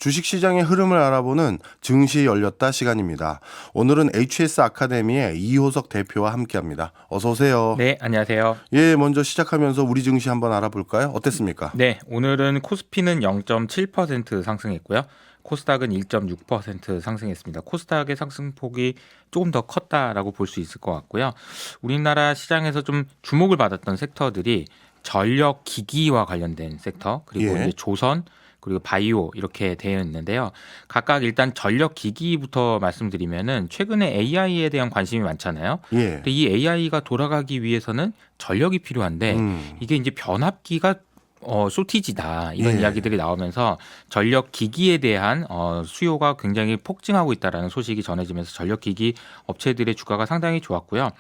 주식시장의 흐름을 알아보는 증시 열렸다 시간입니다. 오늘은 HS 아카데미의 이호석 대표와 함께합니다. 어서 오세요. 네, 안녕하세요. 예, 먼저 시작하면서 우리 증시 한번 알아볼까요? 어땠습니까? 네, 오늘은 코스피는 0.7% 상승했고요. 코스닥은 1.6% 상승했습니다. 코스닥의 상승폭이 조금 더 컸다라고 볼 수 있을 것 같고요. 우리나라 시장에서 좀 주목을 받았던 섹터들이 전력 기기와 관련된 섹터, 그리고 예. 이제 조선, 그리고 바이오 이렇게 되어 있는데요. 각각 일단 전력 기기부터 말씀드리면은 최근에 AI에 대한 관심이 많잖아요. 예. 근데 이 AI가 돌아가기 위해서는 전력이 필요한데 이게 이제 변압기가 쇼티지다 이런 예. 이야기들이 나오면서 전력 기기에 대한 수요가 굉장히 폭증하고 있다라는 소식이 전해지면서 전력 기기 업체들의 주가가 상당히 좋았고요.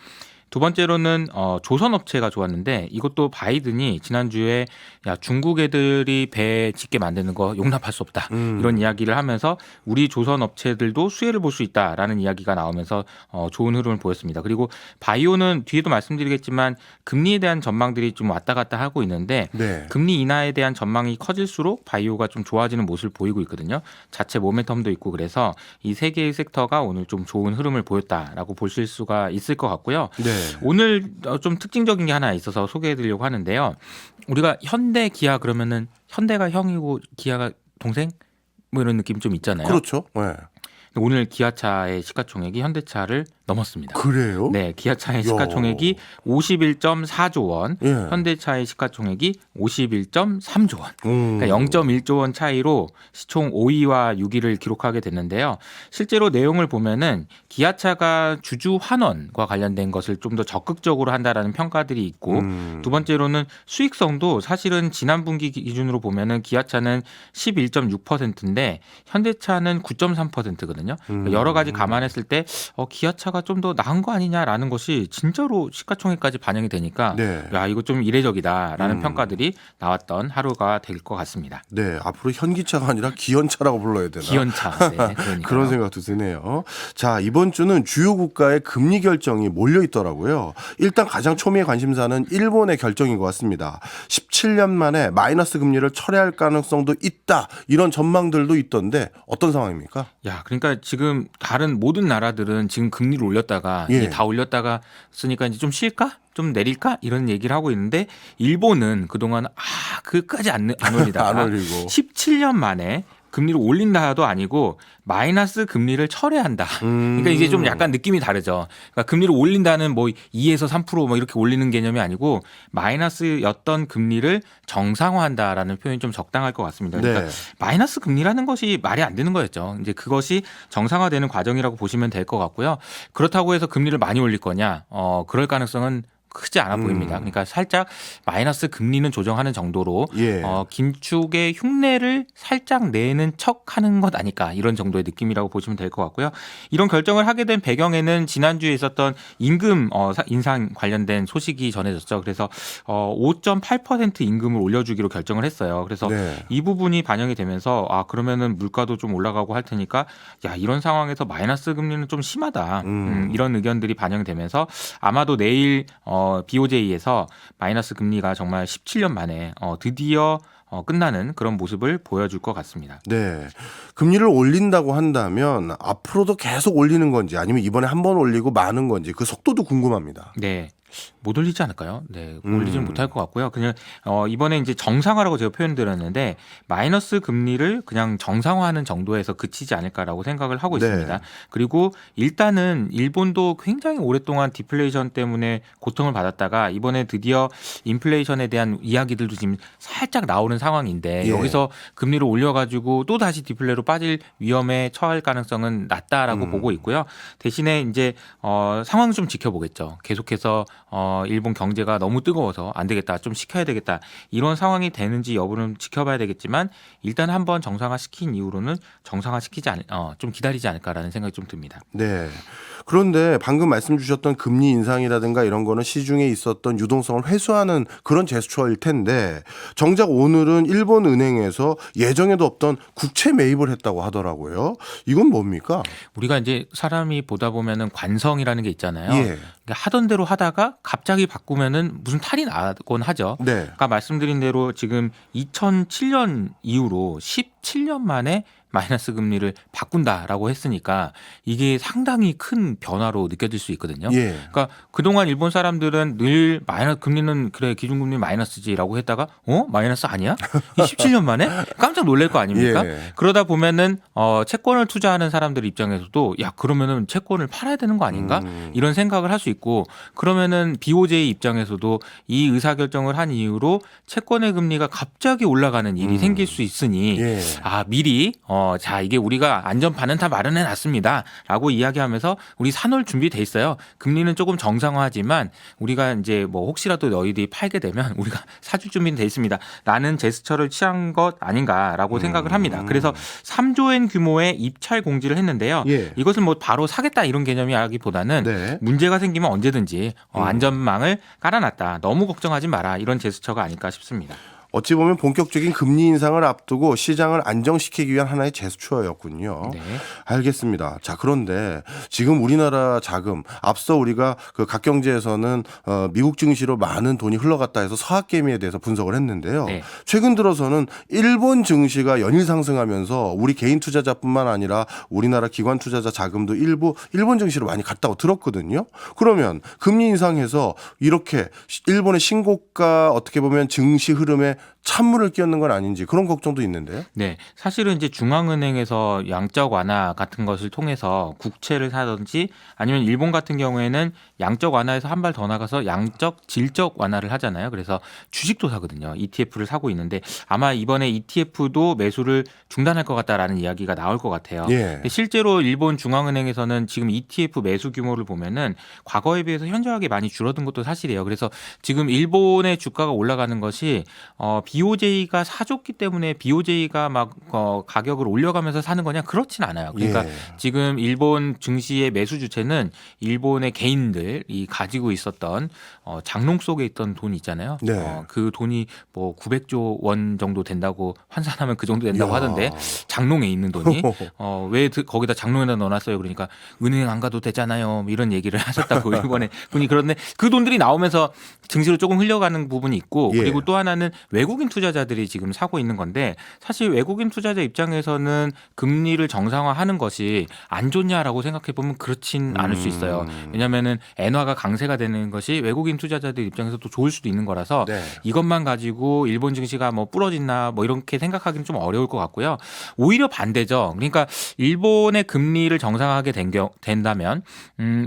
두 번째로는 조선 업체가 좋았는데 이것도 바이든이 지난주에 야 중국 애들이 배 짓게 만드는 거 용납할 수 없다 이런 이야기를 하면서 우리 조선 업체들도 수혜를 볼 수 있다라는 이야기가 나오면서 좋은 흐름을 보였습니다. 그리고 바이오는 뒤에도 말씀드리겠지만 금리에 대한 전망들이 좀 왔다 갔다 하고 있는데 네. 금리 인하에 대한 전망이 커질수록 바이오가 좀 좋아지는 모습을 보이고 있거든요. 자체 모멘텀도 있고 그래서 이 세 개의 섹터가 오늘 좀 좋은 흐름을 보였다라고 보실 수가 있을 것 같고요. 네. 오늘 좀 특징적인 게 하나 있어서 소개해드리려고 하는데요. 우리가 현대 기아 그러면은 현대가 형이고 기아가 동생 뭐 이런 느낌 좀 있잖아요. 그렇죠. 네. 오늘 기아차의 시가총액이 현대차를 넘었습니다. 그래요? 네, 기아차의 시가총액이 51.4조 원, 예. 현대차의 시가총액이 51.3조 원. 음. 그러니까 0.1조 원 차이로 시총 5위와 6위를 기록하게 됐는데요. 실제로 내용을 보면은 기아차가 주주 환원과 관련된 것을 좀 더 적극적으로 한다라는 평가들이 있고 두 번째로는 수익성도 사실은 지난 분기 기준으로 보면은 기아차는 11.6%인데 현대차는 9.3%거든요. 그러니까 여러 가지 감안했을 때 기아차가 좀 더 나은 거 아니냐라는 것이 진짜로 시가총액까지 반영이 되니까 네. 야 이거 좀 이례적이다라는 평가들이 나왔던 하루가 될 것 같습니다. 네, 앞으로 현기차가 아니라 기현차라고 불러야 되나? 기현차. 네, 그러니까요. 그런 생각도 드네요. 자, 이번 주는 주요 국가의 금리 결정이 몰려 있더라고요. 일단 가장 초미의 관심사는 일본의 결정인 것 같습니다. 17년 만에 마이너스 금리를 철회할 가능성도 있다. 이런 전망들도 있던데 어떤 상황입니까? 야, 그러니까 지금 다른 모든 나라들은 지금 금리를 올렸다가 예. 이제 다 올렸다가 쓰니까 이제 좀 쉴까? 좀 내릴까? 이런 얘기를 하고 있는데 일본은 그동안 그까지 안 올리다가 안 올리고. 17년 만에 금리를 올린다도 아니고 마이너스 금리를 철회한다. 그러니까 이게 좀 약간 느낌이 다르죠. 그러니까 금리를 올린다는 뭐 2에서 3%뭐 이렇게 올리는 개념이 아니고 마이너스였던 금리를 정상화한다라는 표현이 좀 적당할 것 같습니다. 그러니까 네. 마이너스 금리라는 것이 말이 안 되는 거였죠. 이제 그것이 정상화되는 과정이라고 보시면 될 것 같고요. 그렇다고 해서 금리를 많이 올릴 거냐? 그럴 가능성은 크지 않아 보입니다. 그러니까 살짝 마이너스 금리는 조정하는 정도로 예. 긴축의 흉내를 살짝 내는 척하는 것 아닐까 이런 정도의 느낌이라고 보시면 될 것 같고요. 이런 결정을 하게 된 배경에는 지난주에 있었던 임금 인상 관련된 소식이 전해졌죠. 그래서 5.8% 임금을 올려주기로 결정을 했어요. 그래서 네. 이 부분이 반영이 되면서 그러면은 물가도 좀 올라가고 할 테니까 야 이런 상황에서 마이너스 금리는 좀 심하다 이런 의견들이 반영되면서 아마도 내일 BOJ에서 마이너스 금리가 정말 17년 만에 드디어 끝나는 그런 모습을 보여줄 것 같습니다. 네. 금리를 올린다고 한다면 앞으로도 계속 올리는 건지 아니면 이번에 한 번 올리고 마는 건지 그 속도도 궁금합니다. 네. 못 올리지 않을까요? 네, 올리지는 못할 것 같고요. 그냥 이번에 이제 정상화라고 제가 표현드렸는데 마이너스 금리를 그냥 정상화하는 정도에서 그치지 않을까라고 생각을 하고 네. 있습니다. 그리고 일단은 일본도 굉장히 오랫동안 디플레이션 때문에 고통을 받았다가 이번에 드디어 인플레이션에 대한 이야기들도 지금 살짝 나오는 상황인데 예. 여기서 금리를 올려가지고 또 다시 디플레로 빠질 위험에 처할 가능성은 낮다라고 보고 있고요. 대신에 이제 상황 좀 지켜보겠죠. 계속해서 일본 경제가 너무 뜨거워서 안 되겠다, 좀 식혀야 되겠다 이런 상황이 되는지 여부는 지켜봐야 되겠지만 일단 한번 정상화 시킨 이후로는 정상화 시키지 좀 기다리지 않을까라는 생각이 좀 듭니다. 네. 그런데 방금 말씀 주셨던 금리 인상이라든가 이런 거는 시중에 있었던 유동성을 회수하는 그런 제스처일 텐데 정작 오늘은 일본 은행에서 예정에도 없던 국채 매입을 했다고 하더라고요. 이건 뭡니까? 우리가 이제 사람이 보다 보면은 관성이라는 게 있잖아요. 예. 그러니까 하던 대로 하다가 갑자기 바꾸면은 무슨 탈이 나곤 하죠. 네. 아까 말씀드린 대로 지금 2007년 이후로 17년 만에 마이너스 금리를 바꾼다라고 했으니까 이게 상당히 큰 변화로 느껴질 수 있거든요. 예. 그러니까 그동안 일본 사람들은 늘 마이너스 금리는 그래 기준금리 마이너스지라고 했다가 마이너스 아니야? 27년 만에 깜짝 놀랄 거 아닙니까? 예. 그러다 보면은 채권을 투자하는 사람들 입장에서도 야 그러면은 채권을 팔아야 되는 거 아닌가? 이런 생각을 할 수 있고 그러면은 BOJ 입장에서도 이 의사결정을 한 이후로 채권의 금리가 갑자기 올라가는 일이 생길 수 있으니 예. 미리 자 이게 우리가 안전판은 다 마련해 놨습니다라고 이야기하면서 우리 사놓을 준비돼 있어요. 금리는 조금 정상화하지만 우리가 이제 뭐 혹시라도 너희들이 팔게 되면 우리가 사줄 준비는 돼 있습니다.라는 제스처를 취한 것 아닌가라고 생각을 합니다. 그래서 3조엔 규모의 입찰 공지를 했는데요. 예. 이것은 뭐 바로 사겠다 이런 개념이라기보다는 네. 문제가 생기면 언제든지 안전망을 깔아놨다. 너무 걱정하지 마라. 이런 제스처가 아닐까 싶습니다. 어찌 보면 본격적인 금리 인상을 앞두고 시장을 안정시키기 위한 하나의 제스처였군요. 네. 알겠습니다. 자, 그런데 지금 우리나라 자금 앞서 우리가 그 각경제에서는 미국 증시로 많은 돈이 흘러갔다 해서 서학개미에 대해서 분석을 했는데요. 네. 최근 들어서는 일본 증시가 연일 상승하면서 우리 개인 투자자뿐만 아니라 우리나라 기관 투자자 자금도 일부 일본 증시로 많이 갔다고 들었거든요. 그러면 금리 인상해서 이렇게 일본의 신고가 어떻게 보면 증시 흐름에 찬물을 끼얹는 건 아닌지 그런 걱정도 있는데요. 네, 사실은 이제 중앙은행에서 양적 완화 같은 것을 통해서 국채를 사든지 아니면 일본 같은 경우에는 양적 완화에서 한 발 더 나가서 양적 질적 완화를 하잖아요. 그래서 주식도 사거든요. ETF를 사고 있는데 아마 이번에 ETF도 매수를 중단할 것 같다라는 이야기가 나올 것 같아요. 예. 근데 실제로 일본 중앙은행에서는 지금 ETF 매수 규모를 보면은 과거에 비해서 현저하게 많이 줄어든 것도 사실이에요. 그래서 지금 일본의 주가가 올라가는 것이 BOJ가 사줬기 때문에 BOJ가 막 가격을 올려가면서 사는 거냐 그렇진 않아요. 그러니까 예. 지금 일본 증시의 매수 주체는 일본의 개인들이 가지고 있었던 장롱 속에 있던 돈이 있잖아요. 네. 그 돈이 뭐 900조 원 정도 된다고 환산하면 그 정도 된다고 이야. 하던데 장롱에 있는 돈이 왜 거기다 장롱에다 넣어놨어요? 그러니까 은행 안 가도 되잖아요. 뭐 이런 얘기를 하셨다고 일본의 분이 그런데 그 돈들이 나오면서 증시로 조금 흘려가는 부분이 있고 예. 그리고 또 하나는 외국인 투자자들이 지금 사고 있는 건데 사실 외국인 투자자 입장에서는 금리를 정상화하는 것이 안 좋냐라고 생각해 보면 그렇진 않을 수 있어요. 왜냐하면은 엔화가 강세가 되는 것이 외국인 투자자들 입장에서도 좋을 수도 있는 거라서 네. 이것만 가지고 일본 증시가 뭐 부러진다 뭐 이렇게 생각하기는 좀 어려울 것 같고요. 오히려 반대죠. 그러니까 일본의 금리를 정상화하게 된다면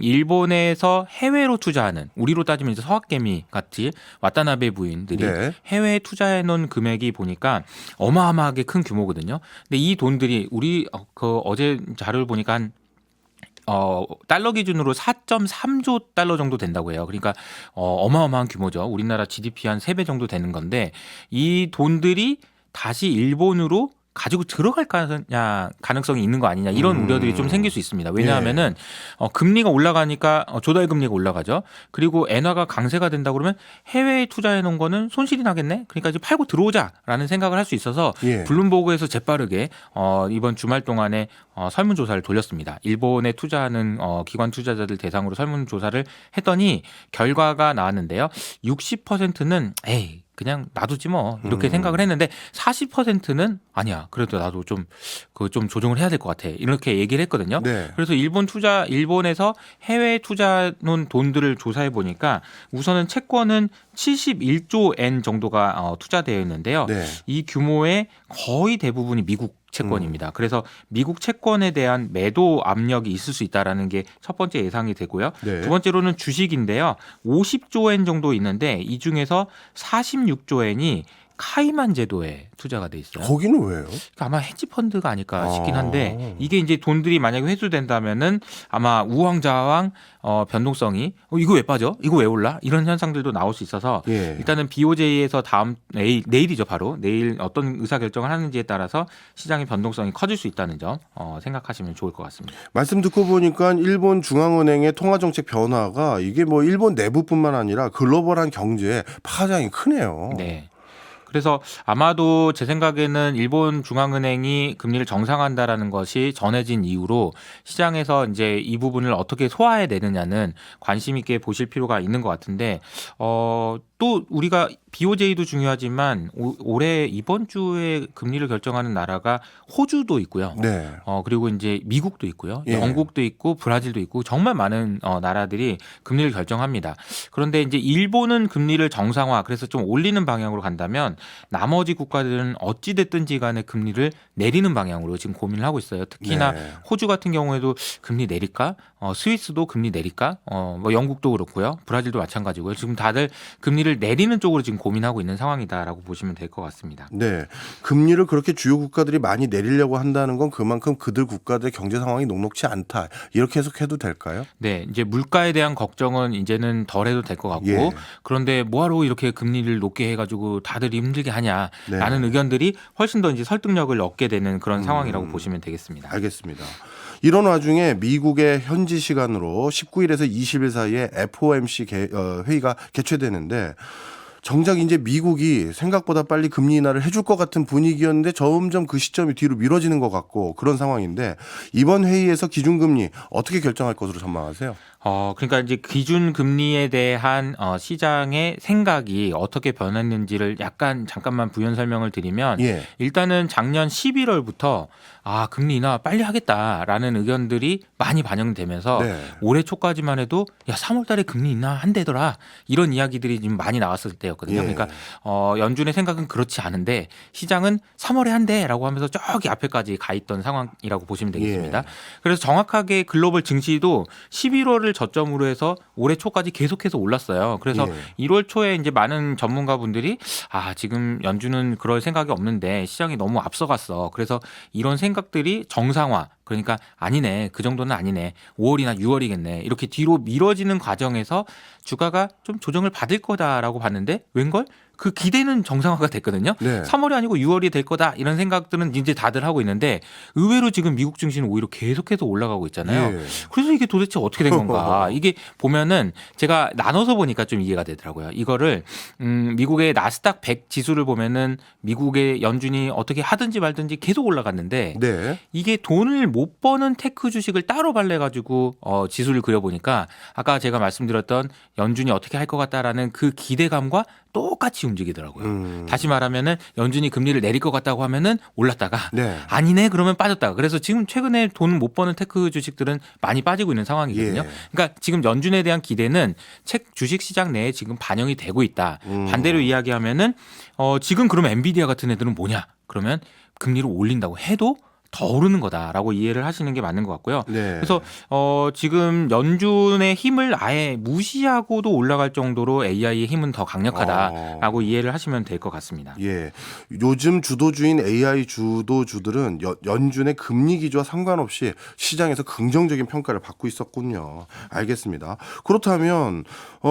일본에서 해외로 투자하는 우리로 따지면 이제 서학개미 같이 와타나베 부인들이 네. 해외에 투자해 놓은 금액이 보니까 어마어마하게 큰 규모거든요. 근데 이 돈들이 우리 어제 자료를 보니까 한 달러 기준으로 4.3조 달러 정도 된다고 해요. 그러니까 어마어마한 규모죠. 우리나라 GDP 한 3배 정도 되는 건데 이 돈들이 다시 일본으로 가지고 들어갈 가능성이 있는 거 아니냐 이런 우려들이 좀 생길 수 있습니다. 왜냐하면은 금리가 올라가니까 조달 금리가 올라가죠. 그리고 엔화가 강세가 된다 그러면 해외에 투자해 놓은 거는 손실이 나겠네. 그러니까 이제 팔고 들어오자라는 생각을 할 수 있어서 예. 블룸버그에서 재빠르게 이번 주말 동안에 설문조사를 돌렸습니다. 일본에 투자하는 기관 투자자들 대상으로 설문조사를 했더니 결과가 나왔는데요. 60%는 에이 그냥 놔두지 뭐 이렇게 생각을 했는데 40%는 아니야 그래도 나도 좀 조정을 해야 될 것 같아 이렇게 얘기를 했거든요. 네. 그래서 일본에서 해외 투자 놓은 돈들을 조사해 보니까 우선은 채권은 71조 엔 정도가 투자되어 있는데요. 네. 이 규모의 거의 대부분이 미국 채권입니다. 그래서 미국 채권에 대한 매도 압력이 있을 수 있다라는 게 첫 번째 예상이 되고요. 네. 두 번째로는 주식인데요. 50조 엔 정도 있는데 이 중에서 46조 엔이 카이만 제도에 투자가 돼 있어요. 거기는 왜요? 그러니까 아마 헤지 펀드가 아닐까 싶긴 한데 이게 이제 돈들이 만약에 회수된다면은 아마 우왕좌왕 변동성이 이거 왜 빠져? 이거 왜 올라? 이런 현상들도 나올 수 있어서 예. 일단은 BOJ에서 다음 내일이죠 바로 내일 어떤 의사 결정을 하는지에 따라서 시장의 변동성이 커질 수 있다는 점 생각하시면 좋을 것 같습니다. 말씀 듣고 보니까 일본 중앙은행의 통화정책 변화가 이게 뭐 일본 내부뿐만 아니라 글로벌한 경제에 파장이 크네요. 네. 그래서 아마도 제 생각에는 일본 중앙은행이 금리를 정상화한다라는 것이 전해진 이후로 시장에서 이제 이 부분을 어떻게 소화해 내느냐는 관심 있게 보실 필요가 있는 것 같은데 또 우리가 BOJ도 중요하지만 올해 이번 주에 금리를 결정하는 나라가 호주도 있고요. 네. 그리고 이제 미국도 있고요. 예. 영국도 있고 브라질도 있고 정말 많은 나라들이 금리를 결정합니다. 그런데 이제 일본은 금리를 정상화 그래서 좀 올리는 방향으로 간다면 나머지 국가들은 어찌 됐든지 간에 금리를 내리는 방향으로 지금 고민을 하고 있어요. 특히나 네. 호주 같은 경우에도 금리 내릴까? 스위스도 금리 내릴까? 뭐 영국도 그렇고요. 브라질도 마찬가지고요. 지금 다들 금리를 내리는 쪽으로 지금 고민하고 있는 상황이다라고 보시면 될 것 같습니다. 네. 금리를 그렇게 주요 국가들이 많이 내리려고 한다는 건 그만큼 그들 국가들의 경제 상황이 녹록치 않다. 이렇게 해석해도 될까요? 네, 이제 물가에 대한 걱정은 이제는 덜 해도 될 것 같고 예. 그런데 뭐하러 이렇게 금리를 높게 해가지고 다들 힘들게 하냐라는 네. 의견들이 훨씬 더 이제 설득력을 얻게 되는 그런 상황이라고 보시면 되겠습니다. 알겠습니다. 이런 와중에 미국의 현지 시간으로 19일에서 20일 사이에 FOMC 회의가 개최되는데 정작 이제 미국이 생각보다 빨리 금리 인하를 해줄 것 같은 분위기였는데 점점 그 시점이 뒤로 미뤄지는 것 같고 그런 상황인데 이번 회의에서 기준금리 어떻게 결정할 것으로 전망하세요? 그러니까 이제 기준 금리에 대한 시장의 생각이 어떻게 변했는지를 약간 잠깐만 부연 설명을 드리면 예. 일단은 작년 11월부터 금리 인하 빨리 하겠다라는 의견들이 많이 반영되면서 네. 올해 초까지만 해도 3월 달에 금리 인하 한대더라 이런 이야기들이 좀 많이 나왔을 때였거든요. 예. 그러니까 연준의 생각은 그렇지 않은데 시장은 3월에 한대라고 하면서 저기 앞에까지 가 있던 상황이라고 보시면 되겠습니다. 예. 그래서 정확하게 글로벌 증시도 11월을 저점으로 해서 올해 초까지 계속해서 올랐어요. 그래서 예. 1월 초에 이제 많은 전문가분들이 지금 연준은 그럴 생각이 없는데 시장이 너무 앞서갔어. 그래서 이런 생각들이 정상화 그러니까 아니네 그 정도는 아니네 5월이나 6월이겠네 이렇게 뒤로 미뤄지는 과정에서 주가가 좀 조정을 받을 거다라고 봤는데 웬걸 그 기대는 정상화가 됐거든요. 네. 3월이 아니고 6월이 될 거다 이런 생각들은 이제 다들 하고 있는데 의외로 지금 미국 증시는 오히려 계속해서 올라가고 있잖아요. 예. 그래서 이게 도대체 어떻게 된 건가? 이게 보면은 제가 나눠서 보니까 좀 이해가 되더라고요. 이거를 미국의 나스닥 100 지수를 보면은 미국의 연준이 어떻게 하든지 말든지 계속 올라갔는데 네. 이게 돈을 못 버는 테크 주식을 따로 발라가지고 지수를 그려보니까 아까 제가 말씀드렸던 연준이 어떻게 할 것 같다라는 그 기대감과 똑같이 움직이더라고요. 다시 말하면은 연준이 금리를 내릴 것 같다고 하면은 올랐다가 네. 아니네 그러면 빠졌다가 그래서 지금 최근에 돈 못 버는 테크 주식들은 많이 빠지고 있는 상황이거든요. 예. 그러니까 지금 연준에 대한 기대는 주식 시장 내에 지금 반영이 되고 있다. 반대로 이야기하면은 지금 그러면 엔비디아 같은 애들은 뭐냐? 그러면 금리를 올린다고 해도 더 오르는 거다라고 이해를 하시는 게 맞는 것 같고요. 네. 그래서 지금 연준의 힘을 아예 무시하고도 올라갈 정도로 AI의 힘은 더 강력하다라고 이해를 하시면 될 것 같습니다. 예. 요즘 주도주인 AI 주도주들은 연준의 금리 기조와 상관없이 시장에서 긍정적인 평가를 받고 있었군요. 알겠습니다. 그렇다면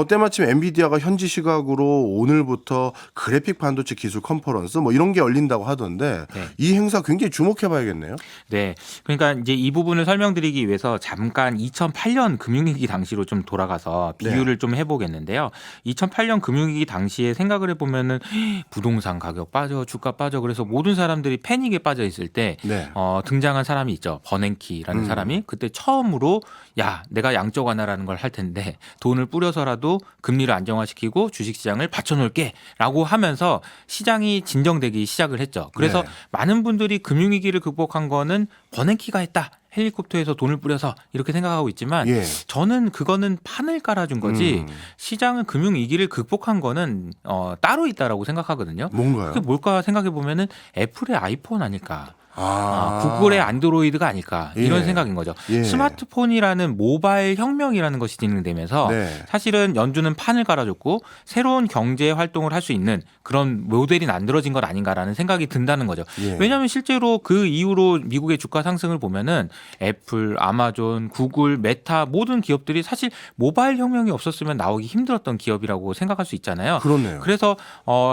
때마침 엔비디아가 현지 시각으로 오늘부터 그래픽 반도체 기술 컨퍼런스 뭐 이런 게 열린다고 하던데 네. 이 행사 굉장히 주목해 봐야겠네요. 네. 그러니까 이제 이 부분을 설명드리기 위해서 잠깐 2008년 금융위기 당시로 좀 돌아가서 비유를 좀 해보겠는데요. 2008년 금융위기 당시에 생각을 해보면은 부동산 가격 빠져, 주가 빠져 그래서 모든 사람들이 패닉에 빠져 있을 때 네. 등장한 사람이 있죠. 버냉키라는 사람이 그때 처음으로 내가 양적 완화라는 걸 할 텐데 돈을 뿌려서라도 금리를 안정화시키고 주식시장을 받쳐놓을게 라고 하면서 시장이 진정되기 시작을 했죠. 그래서 네. 많은 분들이 금융위기를 극복한 거는 버냉키가 했다. 헬리콥터에서 돈을 뿌려서 이렇게 생각하고 있지만 예. 저는 그거는 판을 깔아준 거지 시장은 금융위기를 극복한 거는 따로 있다라고 생각하거든요. 뭔가요? 그게 뭘까 생각해 보면은 애플의 아이폰 아닐까. 아. 구글의 안드로이드가 아닐까 이런 예. 생각인 거죠. 예. 스마트폰이라는 모바일 혁명이라는 것이 진행되면서 네. 사실은 연준은 판을 깔아줬고 새로운 경제 활동을 할 수 있는 그런 모델이 만들어진 것 아닌가라는 생각이 든다는 거죠. 예. 왜냐하면 실제로 그 이후로 미국의 주가 상승을 보면은 애플, 아마존, 구글, 메타 모든 기업들이 사실 모바일 혁명이 없었으면 나오기 힘들었던 기업이라고 생각할 수 있잖아요. 그렇네요. 그래서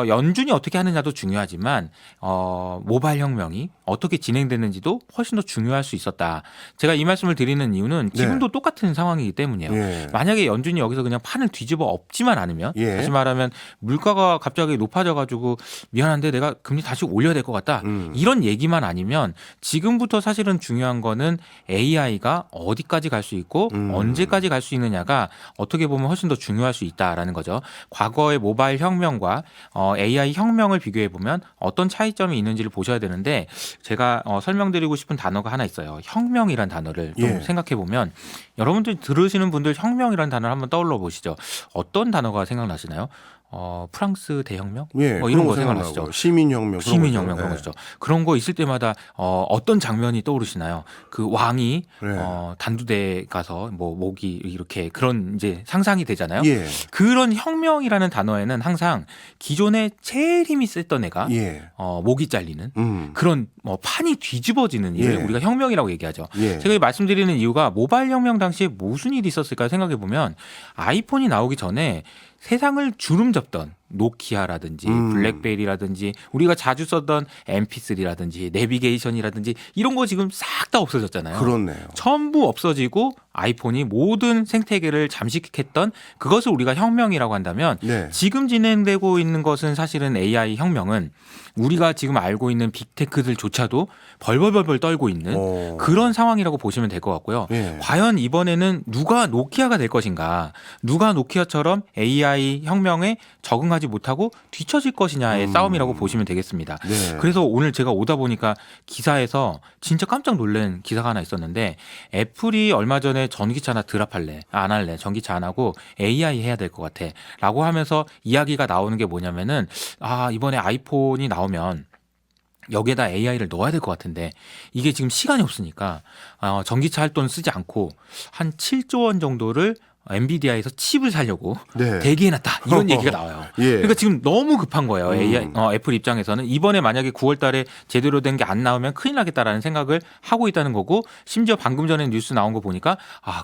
연준이 어떻게 하느냐도 중요하지만 모바일 혁명이 어떻게 어떻게 진행됐는지도 훨씬 더 중요할 수 있었다. 제가 이 말씀을 드리는 이유는 지금도 똑같은 상황이기 때문이에요. 예. 만약에 연준이 여기서 그냥 판을 뒤집어 엎지만 않으면 예. 다시 말하면 물가가 갑자기 높아져가지고 미안한데 내가 금리 다시 올려야 될 것 같다. 이런 얘기만 아니면 지금부터 사실은 중요한 거는 AI가 어디까지 갈 수 있고 언제까지 갈 수 있느냐가 어떻게 보면 훨씬 더 중요할 수 있다라는 거죠. 과거의 모바일 혁명과 AI 혁명을 비교해 보면 어떤 차이점이 있는지를 보셔야 되는데 제가 설명드리고 싶은 단어가 하나 있어요. 혁명이란 단어를 좀 예. 생각해 보면 여러분들 들으시는 분들 혁명이라는 단어를 한번 떠올려 보시죠. 어떤 단어가 생각나시나요? 프랑스 대혁명? 예, 이런 거 생각나고. 생각나시죠? 시민혁명. 시민혁명 그런 그런 거죠. 거죠. 그런 거 있을 때마다 어떤 장면이 떠오르시나요? 그 왕이 예. 단두대 가서 뭐 목이 이렇게 그런 이제 상상이 되잖아요. 예. 그런 혁명이라는 단어에는 항상 기존에 제일 힘이 셌던 애가 예. 목이 잘리는 음. 그런 판이 뒤집어지는 일을 예. 우리가 혁명이라고 얘기하죠. 예. 제가 말씀드리는 이유가 모바일 혁명 당시에 무슨 일이 있었을까 생각해 보면 아이폰이 나오기 전에 세상을 주름 잡던 노키아라든지 블랙베리라든지 우리가 자주 썼던 MP3라든지 내비게이션이라든지 이런 거 지금 싹 다 없어졌잖아요. 그렇네요. 전부 없어지고 아이폰이 모든 생태계를 잠식했던 그것을 우리가 혁명이라고 한다면 네. 지금 진행되고 있는 것은 사실은 AI 혁명은 우리가 지금 알고 있는 빅테크들조차도 벌벌벌벌 떨고 있는 그런 상황이라고 보시면 될 것 같고요. 예. 과연 이번에는 누가 노키아가 될 것인가, 누가 노키아처럼 AI 혁명에 적응하지 못하고 뒤처질 것이냐의 싸움이라고 보시면 되겠습니다. 네. 그래서 오늘 제가 오다 보니까 기사에서 진짜 깜짝 놀란 기사가 하나 있었는데 애플이 얼마 전에 전기차나 드랍할래 안 할래 전기차 안 하고 AI 해야 될 것 같아 라고 하면서 이야기가 나오는 게 뭐냐면은 이번에 아이폰이 나오면 여기에다 AI를 넣어야 될 것 같은데 이게 지금 시간이 없으니까 전기차 할 돈 쓰지 않고 한 7조 원 정도를 엔비디아에서 칩을 사려고 네. 대기해놨다 이런 얘기가 나와요. 예. 그러니까 지금 너무 급한 거예요. 애플 입장에서는 이번에 만약에 9월달에 제대로 된 게 안 나오면 큰일 나겠다라는 생각을 하고 있다는 거고 심지어 방금 전에 뉴스 나온 거 보니까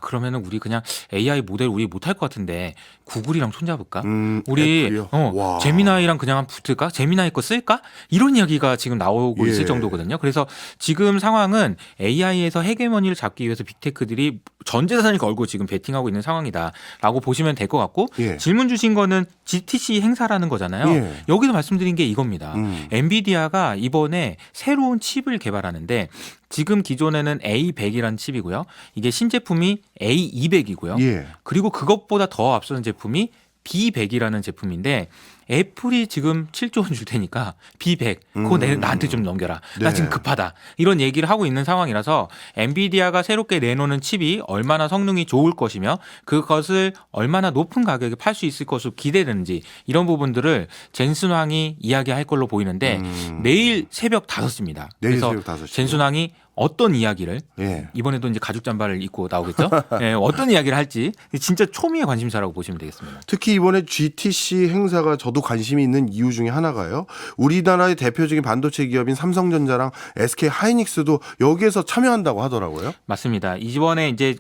그러면은 우리 그냥 AI 모델 우리 못할 것 같은데 구글이랑 손잡을까? 우리 애플이요? 와. 제미나이랑 그냥 한번 붙을까? 제미나이 거 쓸까? 이런 이야기가 지금 나오고 예. 있을 정도거든요. 그래서 지금 상황은 AI에서 헤게모니를 잡기 위해서 빅테크들이 전 재산을 걸고 지금 베팅하고 있는 상황이다라고 보시면 될 것 같고 예. 질문 주신 거는 GTC 행사라는 거잖아요. 예. 여기서 말씀드린 게 이겁니다. 엔비디아가 이번에 새로운 칩을 개발하는데 지금 기존에는 A100이라는 칩이고요. 이게 신제품이 A200이고요. 예. 그리고 그것보다 더 앞서는 제품이 B100이라는 제품인데 애플이 지금 7조 원 줄 테니까 B100 그거 나한테 좀 넘겨라. 나 네. 지금 급하다. 이런 얘기를 하고 있는 상황이라서 엔비디아가 새롭게 내놓는 칩이 얼마나 성능이 좋을 것이며 그것을 얼마나 높은 가격에 팔 수 있을 것으로 기대되는지 이런 부분들을 젠슨 왕이 이야기할 걸로 보이는데 내일 새벽 5시입니다. 내일 그래서 새벽 5시. 젠슨 왕이 어떤 이야기를 예. 이번에도 이제 가죽 잠바를 입고 나오겠죠. 네, 어떤 이야기를 할지 진짜 초미의 관심사라고 보시면 되겠습니다. 특히 이번에 GTC 행사가 저도 관심이 있는 이유 중에 하나가요. 우리나라의 대표적인 반도체 기업인 삼성전자랑 SK 하이닉스도 여기에서 참여한다고 하더라고요. 맞습니다. 이번에 이제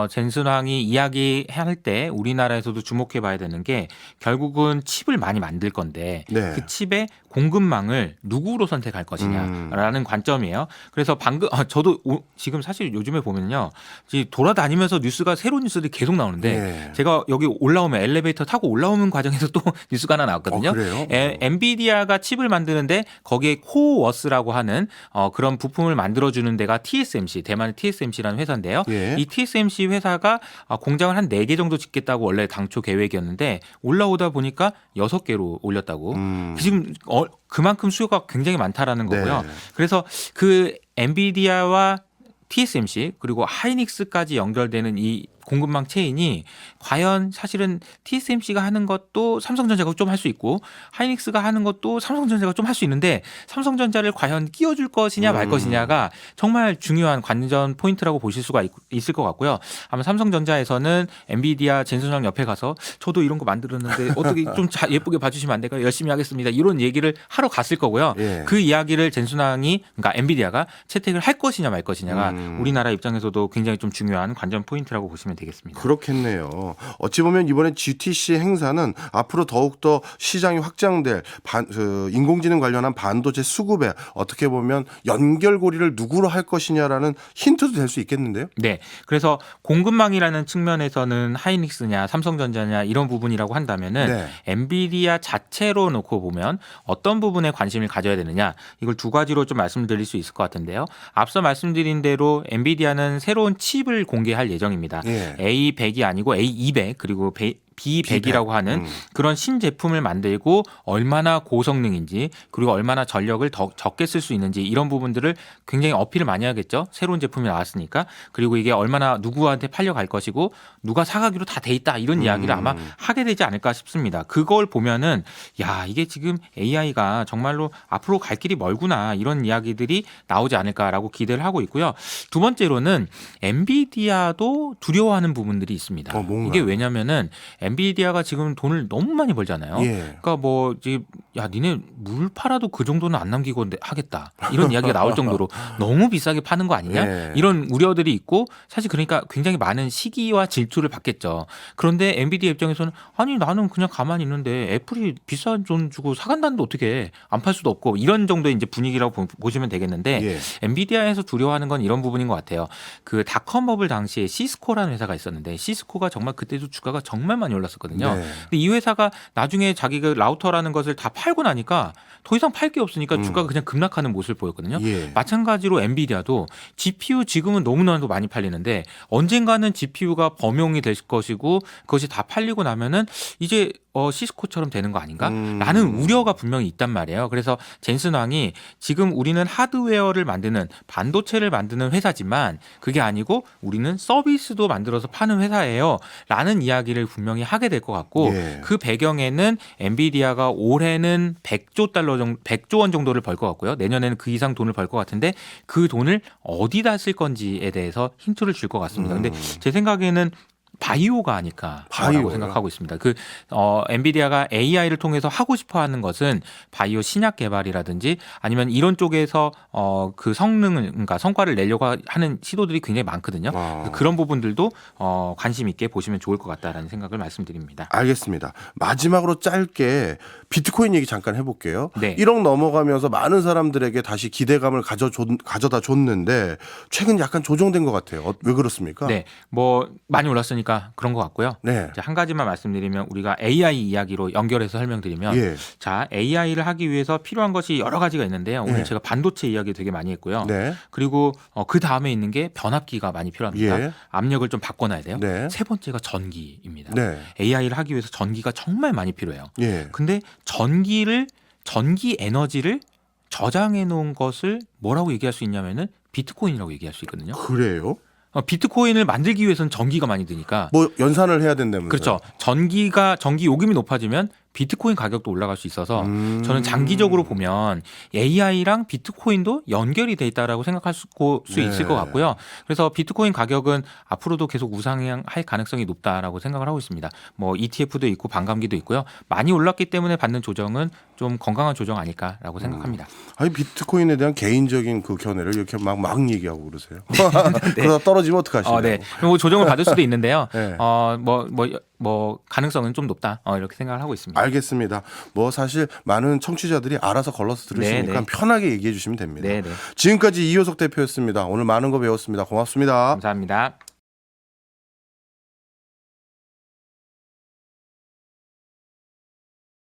젠슨 왕이 이야기할 때 우리나라에서도 주목해 봐야 되는 게 결국은 칩을 많이 만들 건데 네. 그 칩의 공급망을 누구로 선택할 것이냐라는 관점이에요. 그래서 방금 저도 지금 사실 요즘에 보면요. 돌아다니면서 뉴스가 새로운 뉴스들이 계속 나오는데 네. 제가 여기 올라오면 엘리베이터 타고 올라오는 과정에서 또 뉴스가 하나 나왔거든요. 그래요? 엔비디아가 칩을 만드는데 거기에 코워스라고 하는 그런 부품을 만들어주는 데가 TSMC, 대만의 TSMC라는 회사인데요. 예. 이 TSMC 회사가 공장을 한 4개 정도 짓겠다고 원래 당초 계획이었는데 올라오다 보니까 6개로 올렸다고. 지금 그만큼 수요가 굉장히 많다라는 거고요. 네. 그래서 그 엔비디아와 TSMC 그리고 하이닉스까지 연결되는 이 공급망 체인이 과연 사실은 TSMC가 하는 것도 삼성전자가 좀 할 수 있고 하이닉스가 하는 것도 삼성전자가 좀 할 수 있는데 삼성전자를 과연 끼워줄 것이냐 말 것이냐가 정말 중요한 관전 포인트라고 보실 수가 있을 것 같고요. 아마 삼성전자에서는 엔비디아 젠슨왕 옆에 가서 저도 이런 거 만들었는데 어떻게 좀 예쁘게 봐주시면 안 될까요? 열심히 하겠습니다. 이런 얘기를 하러 갔을 거고요. 예. 그 이야기를 젠슨왕이 그러니까 엔비디아가 채택을 할 것이냐 말 것이냐가 우리나라 입장에서도 굉장히 좀 중요한 관전 포인트라고 보시면 보시면 되겠습니다. 그렇겠네요. 어찌 보면 이번에 GTC 행사는 앞으로 더욱더 시장이 확장될 인공지능 관련한 반도체 수급에 어떻게 보면 연결고리를 누구로 할 것이냐라는 힌트도 될 수 있겠는데요. 네. 그래서 공급망이라는 측면에서는 하이닉스냐 삼성전자냐 이런 부분이라고 한다면은 네. 엔비디아 자체로 놓고 보면 어떤 부분에 관심을 가져야 되느냐 이걸 두 가지로 좀 말씀드릴 수 있을 것 같은데요. 앞서 말씀드린 대로 엔비디아는 새로운 칩을 공개할 예정입니다. 예. A100이 아니고 A200 그리고 B100이라고 하는 그런 신제품을 만들고 얼마나 고성능인지 그리고 얼마나 전력을 더 적게 쓸 수 있는지 이런 부분들을 굉장히 어필을 많이 하겠죠. 새로운 제품이 나왔으니까. 그리고 이게 얼마나 누구한테 팔려갈 것이고 누가 사가기로 다 돼 있다 이런 이야기를 아마 하게 되지 않을까 싶습니다. 그걸 보면은 야 이게 지금 AI가 정말로 앞으로 갈 길이 멀구나 이런 이야기들이 나오지 않을까라고 기대를 하고 있고요. 두 번째로는 엔비디아도 두려워하는 부분들이 있습니다. 뭔가요? 이게 왜냐면은 엔비디아가 지금 돈을 너무 많이 벌잖아요. 예. 그러니까 뭐 지금 야 니네 물 팔아도 그 정도는 안 남기고 하겠다 이런 이야기가 나올 정도로 너무 비싸게 파는 거 아니냐 예. 이런 우려들이 있고 사실 그러니까 굉장히 많은 시기와 질투를 받겠죠. 그런데 엔비디아 입장에서는 아니 나는 그냥 가만히 있는데 애플이 비싼 돈 주고 사간다는데 어떻게 안 팔 수도 없고 이런 정도의 이제 분위기라고 보시면 되겠는데 예. 엔비디아에서 두려워하는 건 이런 부분인 것 같아요. 그 닷컴 버블 당시에 시스코라는 회사가 있었는데 시스코가 정말 그때도 주가가 정말 많이 올랐었거든요. 네. 근데 이 회사가 나중에 자기가 라우터라는 것을 다 팔고 나니까 더 이상 팔 게 없으니까 주가가 그냥 급락하는 모습을 보였거든요. 예. 마찬가지로 엔비디아도 GPU 지금은 너무나도 많이 팔리는데 언젠가는 GPU가 범용이 될 것이고 그것이 다 팔리고 나면은 이제 시스코처럼 되는 거 아닌가? 라는 우려가 분명히 있단 말이에요. 그래서 젠슨 왕이 지금 우리는 하드웨어를 만드는 반도체를 만드는 회사지만 그게 아니고 우리는 서비스도 만들어서 파는 회사예요. 라는 이야기를 분명히 하게 될 것 같고 예. 그 배경에는 엔비디아가 올해는 100조 원 정도를 벌 것 같고요. 내년에는 그 이상 돈을 벌 것 같은데 그 돈을 어디다 쓸 건지에 대해서 힌트를 줄 것 같습니다. 근데 제 생각에는 바이오가 아닐까라고 바이오요? 생각하고 있습니다. 엔비디아가 AI를 통해서 하고 싶어하는 것은 바이오 신약 개발이라든지 아니면 이런 쪽에서 그 성능을 그러니까 성과를 내려고 하는 시도들이 굉장히 많거든요. 그래서 그런 부분들도 관심 있게 보시면 좋을 것 같다라는 생각을 말씀드립니다. 알겠습니다. 마지막으로 짧게 비트코인 얘기 잠깐 해볼게요. 네. 1억 넘어가면서 많은 사람들에게 다시 기대감을 가져다 줬는데 최근 약간 조정된 것 같아요. 왜 그렇습니까? 네, 뭐 많이 올랐으니까 그런 것 같고요. 네. 이제 한 가지만 말씀드리면 우리가 AI 이야기로 연결해서 설명드리면 예. 자 AI를 하기 위해서 필요한 것이 여러 가지가 있는데요. 오늘 예. 제가 반도체 이야기 되게 많이 했고요. 네. 그리고 그 다음에 있는 게 변압기가 많이 필요합니다. 예. 압력을 좀 바꿔놔야 돼요. 네. 세 번째가 전기입니다. 네. AI를 하기 위해서 전기가 정말 많이 필요해요. 예. 근데 전기 에너지를 저장해 놓은 것을 뭐라고 얘기할 수 있냐면은 비트코인이라고 얘기할 수 있거든요. 그래요? 비트코인을 만들기 위해서는 전기가 많이 드니까 뭐 연산을 해야 된다면서요? 그렇죠. 전기 요금이 높아지면 비트코인 가격도 올라갈 수 있어서 저는 장기적으로 보면 AI랑 비트코인도 연결이 돼 있다라고 생각할 수 있을 것 같고요. 그래서 비트코인 가격은 앞으로도 계속 우상향할 가능성이 높다라고 생각을 하고 있습니다. 뭐 ETF도 있고 반감기도 있고요. 많이 올랐기 때문에 받는 조정은 좀 건강한 조정 아닐까라고 생각합니다. 아니 비트코인에 대한 개인적인 그 견해를 이렇게 막 얘기하고 그러세요. 그러다 떨어지면 어떡하시나요? 네. 뭐 조정을 받을 수도 있는데요. 네. 뭐 가능성은 좀 높다. 이렇게 생각을 하고 있습니다. 알겠습니다. 뭐 사실 많은 청취자들이 알아서 걸러서 들으시니까 네. 편하게 얘기해 주시면 됩니다. 네. 지금까지 이효석 대표였습니다. 오늘 많은 거 배웠습니다. 고맙습니다. 감사합니다.